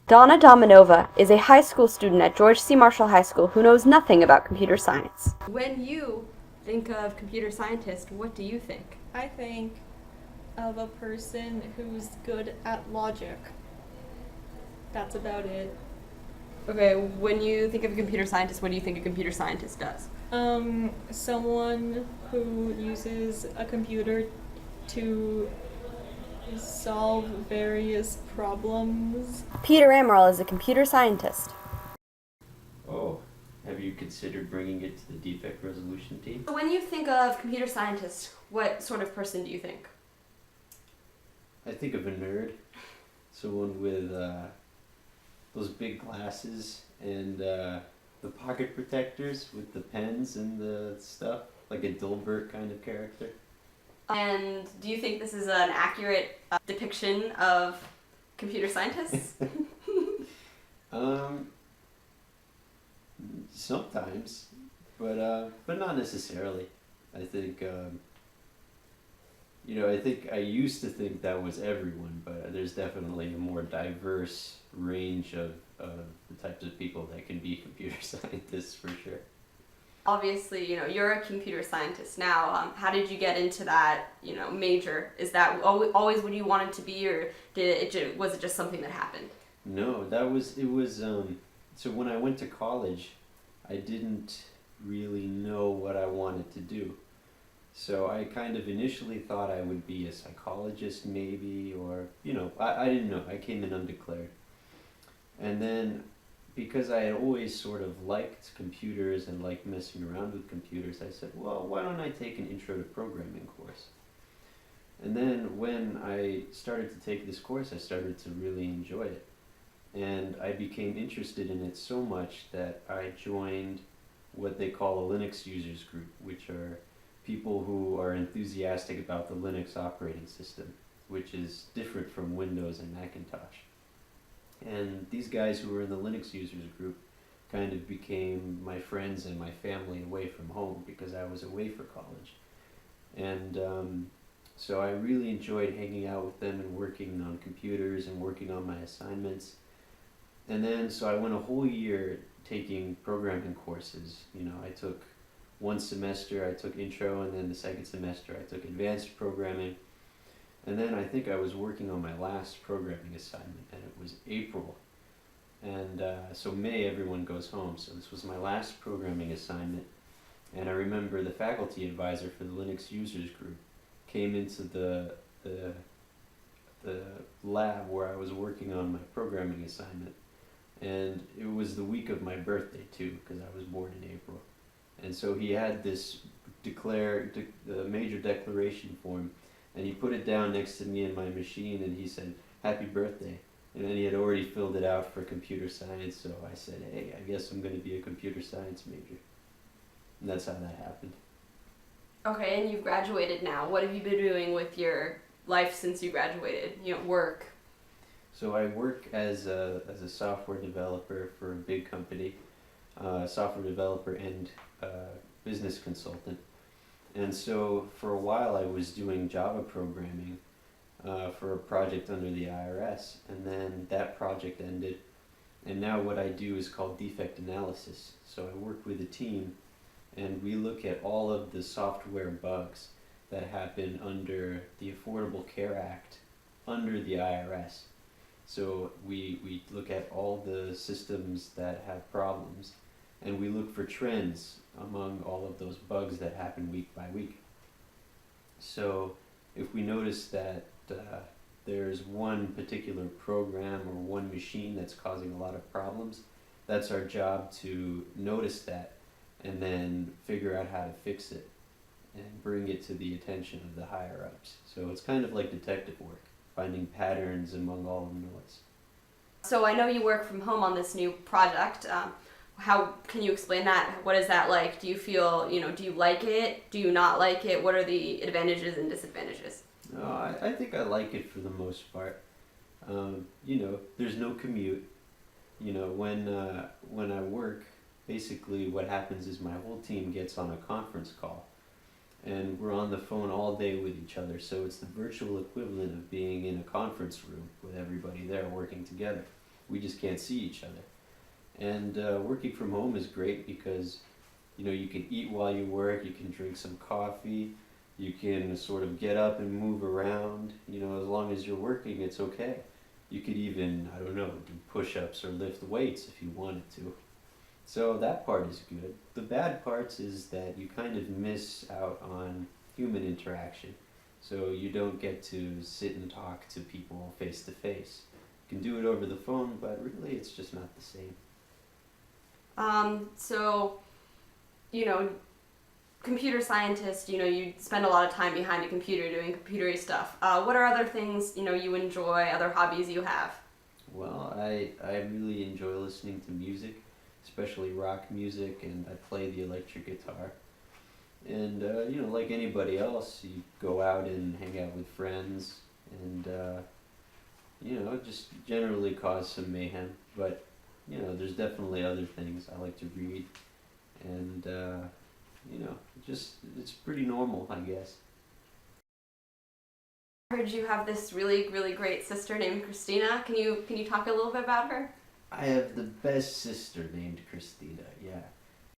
Donna Dominova is a high school student at George C. Marshall High School who knows nothing about computer science. When you think of computer scientist, what do you think? I think of a person who's good at logic. That's about it. Okay, when you think of a computer scientist, what do you think a computer scientist does? Someone who uses a computer to solve various problems. Peter Amaral is a computer scientist. Oh, have you considered bringing it to the defect resolution team? So when you think of computer scientist, what sort of person do you think? I think of a nerd, someone with those big glasses and the pocket protectors with the pens and the stuff, like a Dilbert kind of character. And do you think this is an accurate depiction of computer scientists? Sometimes, but not necessarily. I think I think I used to think that was everyone, but there's definitely a more diverse range of the types of people that can be computer scientists for sure. Obviously, you're a computer scientist now. How did you get into that, major? Is that always what you wanted to be, or was it just something that happened? No, it was. So when I went to college, I didn't really know what I wanted to do. So I kind of initially thought I would be a psychologist maybe, or, I didn't know. I came in undeclared. And then because I had always sort of liked computers and liked messing around with computers, I said, well, why don't I take an intro to programming course? And then when I started to take this course, I started to really enjoy it. And I became interested in it so much that I joined what they call a Linux users group, which are people who are enthusiastic about the Linux operating system, which is different from Windows and Macintosh. And these guys who were in the Linux users group kind of became my friends and my family away from home because I was away for college. And so I really enjoyed hanging out with them and working on computers and working on my assignments. And then, so I went a whole year taking programming courses. I took one semester, I took intro, and then the second semester I took advanced programming. And then I think I was working on my last programming assignment, and it was April. And so May, everyone goes home. So this was my last programming assignment. And I remember the faculty advisor for the Linux users group came into the lab where I was working on my programming assignment. And it was the week of my birthday too, because I was born in April. And so he had this major declaration form, and he put it down next to me in my machine, and he said, "Happy birthday." And then he had already filled it out for computer science, so I said, hey, I guess I'm going to be a computer science major. And that's how that happened. Okay, and you've graduated now. What have you been doing with your life since you graduated? Work. So I work as a software developer for a big company, software developer and business consultant. And so for a while I was doing Java programming for a project under the IRS, and then that project ended, and now what I do is called defect analysis. So I work with a team, and we look at all of the software bugs that happen under the Affordable Care Act under the IRS. So we look at all the systems that have problems, and we look for trends among all of those bugs that happen week by week. So if we notice that there's one particular program or one machine that's causing a lot of problems, that's our job to notice that and then figure out how to fix it and bring it to the attention of the higher ups. So it's kind of like detective work, finding patterns among all the noise. So I know you work from home on this new project. How can you explain that? What is that like? Do you feel, do you like it? Do you not like it? What are the advantages and disadvantages? No, I think I like it for the most part. There's no commute. When I work, basically what happens is my whole team gets on a conference call, and we're on the phone all day with each other. So it's the virtual equivalent of being in a conference room with everybody there working together. we just can't see each other. And working from home is great because you can eat while you work, you can drink some coffee, you can sort of get up and move around. As long as you're working, it's okay. You could even, I don't know, do push-ups or lift weights if you wanted to. So that part is good. The bad parts is that you kind of miss out on human interaction. So you don't get to sit and talk to people face to face. You can do it over the phone, but really it's just not the same. So, computer scientist, you spend a lot of time behind a computer doing computery stuff. What are other things, you enjoy, other hobbies you have? Well, I really enjoy listening to music, especially rock music, and I play the electric guitar. And, like anybody else, you go out and hang out with friends and, just generally cause some mayhem. But, there's definitely other things. I like to read and, it's pretty normal, I guess. I heard you have this really, really great sister named Christina. Can you talk a little bit about her? I have the best sister named Christina, yeah.